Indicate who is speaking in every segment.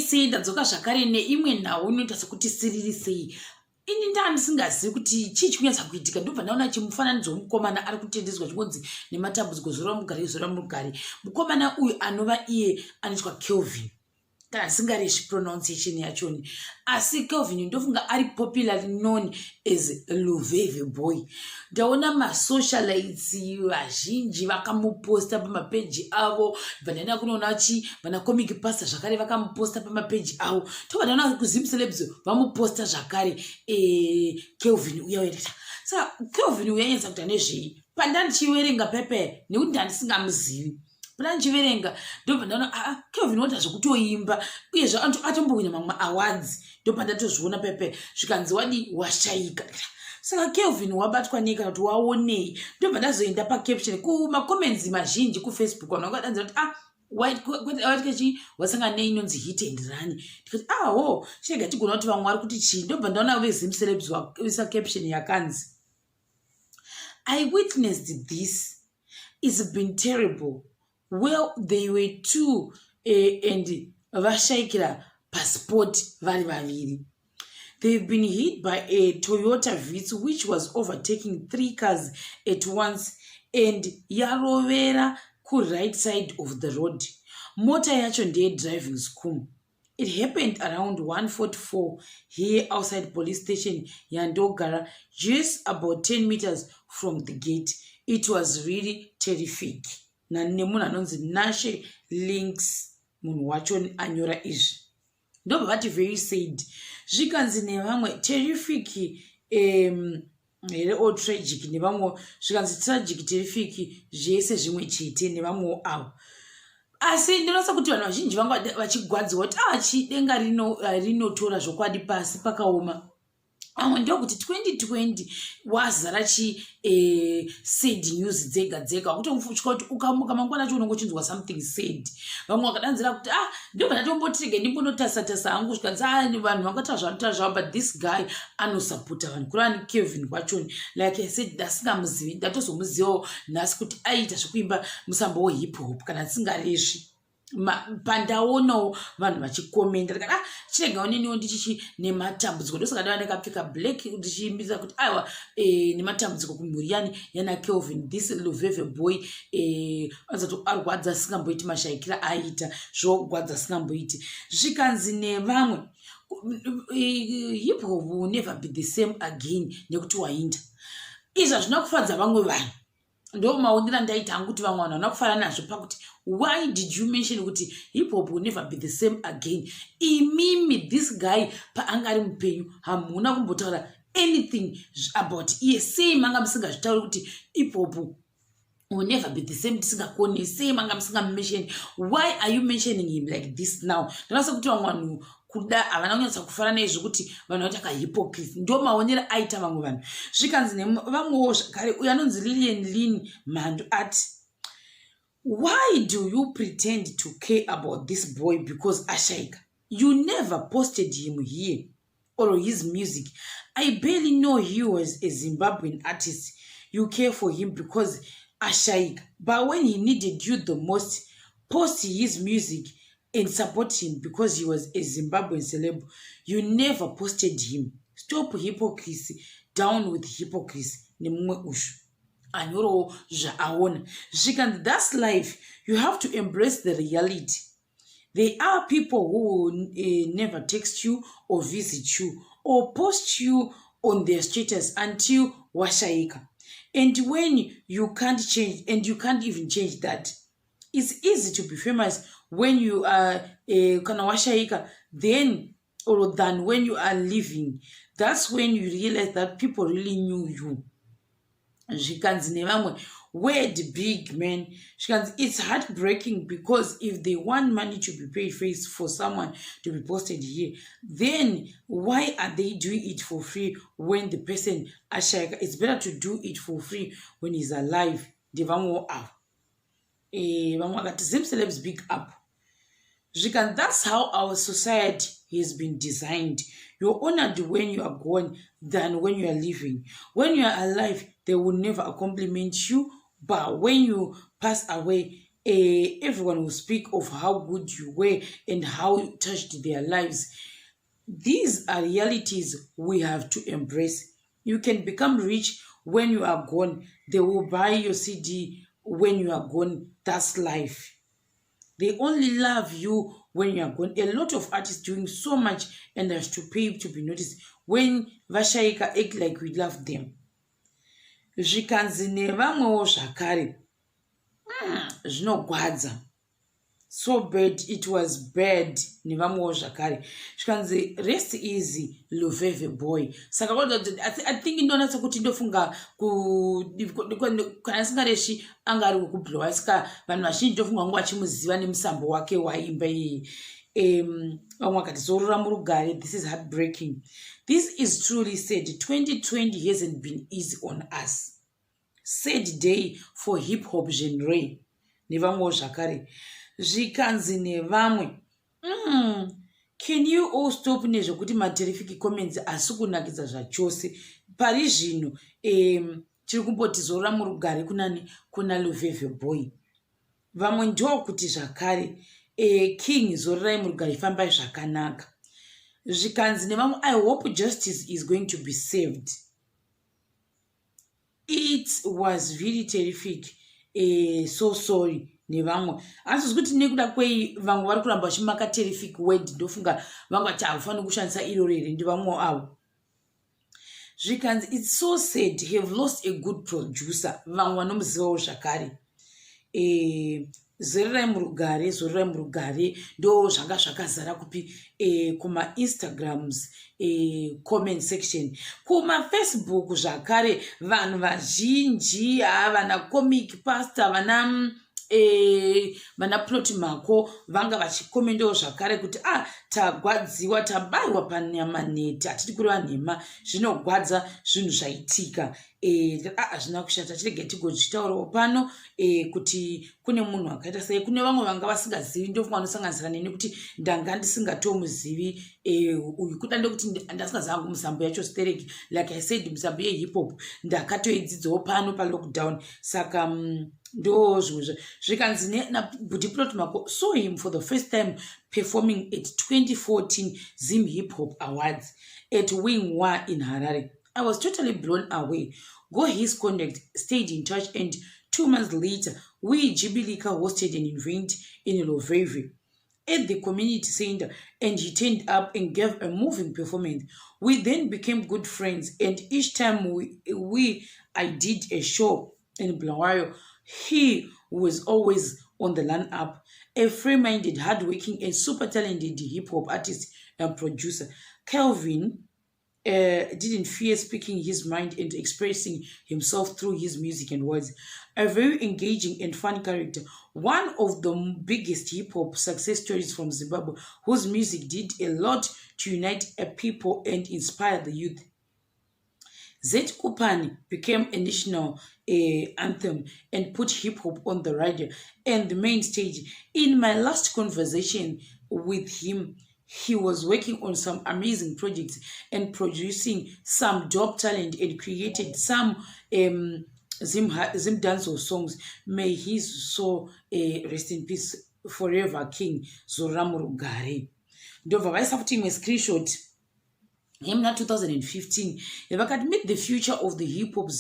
Speaker 1: sei ndadzoka zvakare neimwe nhau inoita sekuti siriri sei. Ini ndandisingazivi kuti chii chikunyatsa kuitika. Ndobva ndaona chimufananidzo womukomana ari kutendedzwa chingonzi nematambudziko zora mugare zora mugare. Mukomana uyu anova iye anoitwa Kelvin. Kana singareshi pronunciation yachoni. Asi Kelvin ndofunga ari popularly known as Luveve Boy. Ndaona masocialites vazhinji vakamuposta pamapeji avo. Vandaenda kunoona vana comic pasta zvakare vakamuposta pamapeji avo. Tobva ndaona kuZim Celebs vamuposta zvakare Kelvin uya wereta. Saka Kelvin uya yenza kuti anezvei. Pandandichiverenga pepe nekuti ndandisingamuzivi. Pandandichiverenga ndobva ndaona Kelvin wata zvekutoimba uyezve atombowina mamwe awards. Ndobva ndatozviona pepe zvikanzi wadi washayika. Saka Kelvin wabatwa neka kuti waonei. Ndobva ndazoenda pacaption kumacomments mazhinji kuFacebook vanongodanza kuti waitikechi wasangana neinonzi hit and run. Ndikati ho chega tigona kuti vamwe vari kuti chii. Ndobva ndaona veZim Celebs vaisa caption yakanzi I witnessed this. It's been terrible. Well, they were two and vashayikira passport vari vaviri. They've been hit by a Toyota Vitz which was overtaking 3 cars at once and yarovera ku right side of the road. Mota yacho ndeye driving school. It happened around 1:44 here outside police station Yandogara, just about 10 meters from the gate. It was really terrific. Nanemunhu anonzi Nashe Links munhu wacho anyora izvi. Ndobva vati very sad. Zvikanzi nevamwe terrific here o tragic nevamwe zvikanzi tragic terrific zvese zvimwe chete nevamwe avo. Asi ndinosa kuti vanhu vazhinji vanga vachigwadziwa kuti denga rinotora zvokwadi pasi pakaoma. Amwe ndokuti 2020 wazara sad news dzega wakutomutya kuti ukamuka mangwana acho unongo chinzwa something sad. Vamwe vakadanzira kuti ndobva ndatombotirege ndimbonotasa hangu zvikanzi vanhu vangata zvavo but this guy anosapota vanhu kurani Kelvin kwachoni. Like I said ndasingamuzivi ndatozomuzivawo nhasi kuti aita zvekuimba musambo wehip hop kana tisingareshi. Pandaonawo vanhu vachikomenda ndikati chiregawo neniwo ndichichi nematambudziko ndosaka ndakapfeka black ndichiimbidza kuti aiwa nematambudziko kumhuri yana Kelvin this Luveve Boy anzati arwadza asingamboiti mashayikira aita zvogwadza asingamboiti. Zvikanzi nevamwe hip hop will never be the same again nekuti wainda. Izvi zvinokufadza vamwe vanhu. Ndo maonera ndaita hangu kuti vamwe vanhu vanokufara nazvo pakuti why did you mention kuti hip hop will never be the same again. Imimi this guy paanga ari mupenyu hamuna kumbotaura anything about iye. Sei manga musingazvitauri kuti hip hop will never be the same tisingakoni. Sei manga musingamumention. Why are you mentioning him like this now? Ndinosa kuti vamwe vanhu kuda havana kunyatsa kufara naizvo kuti vanhu vaita kahypocrite. Ndo maonera aita vamwe vanhu. Zvikanzi nevamwewo zvakare uyo anonzi Lillian Lynn Mhando ati why do you pretend to care about this boy because ashayika? You never posted him here or his music. I barely know he was a Zimbabwean artist. You care for him because ashayika. But when he needed you the most, post his music and support him because he was a Zimbabwean celeb. You never posted him. Stop hypocrisy. Down with hypocrisy. Nemumwe ushu. Anyoro zvaawona. Zvikanzi that's life. You have to embrace the reality. There are people who will never text you or visit you or post you on their status until washayika. And when you can't change, and you can't even change that. It's easy to be famous when you are kana washayika than when you are living. That's when you realize that people really knew you. Zvikanzi nevamwe word big man. Zvikanzi it's heartbreaking because if they want money to be paid for someone to be posted here, then why are they doing it for free when the person ashayika? It's better to do it for free when he's alive. Ndivamwe avo. Vamwe vakati Zim Celebs big up. Zvikanzi that's how our society has been designed. You're honored when you are gone than when you are living. When you are alive, they will never compliment you. But when you pass away, everyone will speak of how good you were and how you touched their lives. These are realities we have to embrace. You can become rich when you are gone. They will buy your CD when you are gone. That's life. They only love you when you are gone. A lot of artists doing so much and has to pay to be noticed. When Vashaika act like we love them. Zvikanzi nevamwewo zvakare zvinogwadza. So bad, it was bad nevamwewo zvakare. Zvikanzi rest easy Luveve boy. Saka I think ndonatsa kuti ndofunga kana asingareshi anga ari kublowa saka vanhu vazhinji ndofunga ngo vachimuziva nemusambo wake waimba iyi. Vamwe vakati zorora murugare, this is heartbreaking. This is truly sad. 2020 hasn't been easy on us. Sad day for hip hop genre. Nevamwewo zvakare. Zvikanzi nevamwe. Can you all stop nezvokuti materific comments asi kunakidza zvachose? Pari zvino tiri kumboti zorora murugare kunani kuna Luveve boy. Vamwe ndokuti zvakare King zororai murugare fambai zvakanaka. Zvikanzi nevamwe I hope justice is going to be saved. It was very terrific. So sorry. Nevamwe asi kuti nekuda kwei vamwe vari kuramba vachimaka terrific word ndofunga vamwe vati hafaniri kushandisa iro rere ndivamwe avo. Zvikanzi it's so sad have lost a good producer. Vamwe vanomuzivawo zvakare. Zororai murugare ndo zvanga zvakazara kupi kuma Instagrams comment section, kuma Facebook zvakare vanhu vazhinji vana comic pastor vana plot mako vanga vachikomendawo zvakare kuti tagwadziwa tabaywa panyamaneti hatiti kureva nhema zvinogwadza zvinhu zvaitika. Hazvina kushata tirege tigodzvitaurawo pano kuti kune munhu akaita sei. Kune vamwe vanga vasingazivi ndofunga vanosanganisira neni kuti ndanga ndisingatomuzivi uyu kuda ndokuti ndasingazivangu musambo yacho stereki like I said musambo yehip hop ndakatoidzidzawo pano palockdown. Saka ndo zvimwe zvikanzi naButi Plot Mako saw him for the first time performing at 2014 Zim Hip Hop Awards at Wing Wa in Harare. I was totally blown away. Got his contact, stayed in touch, and 2 months later, we Jibilika hosted an event in Luveve at the community center, and he turned up and gave a moving performance. We then became good friends, and each time I did a show in Bulawayo, he was always on the lineup. A free-minded, hardworking, and super talented hip-hop artist and producer. Kelvin didn't fear speaking his mind and expressing himself through his music and words. A very engaging and fun character. One of the biggest hip-hop success stories from Zimbabwe, whose music did a lot to unite a people and inspire the youth. Zet Kupani became a national anthem and put hip-hop on the radio and the main stage. In my last conversation with him, he was working on some amazing projects and producing some dope talent and created some Zim dancehall songs. May his soul rest in peace forever, King Zorora Murugare. Ndova vaisa futi imwe screenshot yemuna 2015 vakati meet the future of the hip hop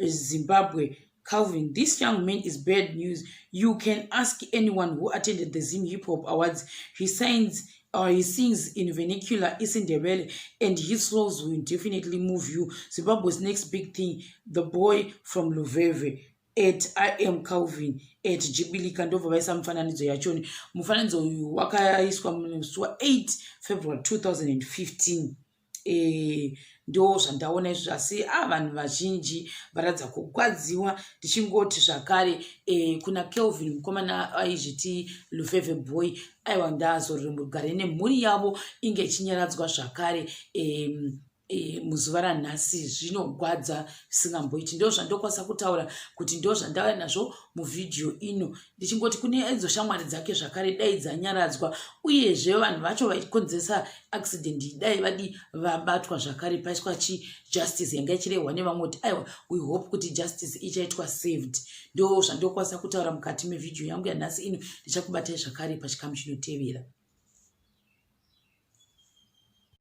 Speaker 1: Zimbabwe. Calvin, this young man is bad news. You can ask anyone who attended the Zim Hip Hop Awards. He sings in vernacular Isindebele, and his flows will definitely move you. Zimbabwe's next big thing, the boy from Luveve. At I am Calvin at Jibilika ndova vaisa mufananidzo yachoni. Mufananidzo uyu wakaiswa musi wa8 February 2015. Ndo zvandaona izvo asi vanhu vazhinji varadza kugwadziwa. Ndichingoti zvakare kuna Kelvin mukomana aizviti Luveve boy aiwa ndazorora murugare nemhuri yavo inge ichinyaradzwa zvakare. muzuva ranhasi zvinogwadza zvisingamboiti. Ndo zvandokwanisa kutaura kuti ndo zvandauya nazvo muvhidhiyo ino, ndichingoti kune edzo shamwari dzake zvakare dai dzanyaradzwa, uyezve vanhu vacho vaikonzesa accident dai vabatwa zvakare paitwa justice yanga ichirehwa nevamwe kuti aiwa we hope kuti justice ichaitwa saved. Ndo zvandokwanisa kutaura mukati mevhidhiyo yangu yanhasi ino. Ndichakubatai zvakare pachikamu chinotevera.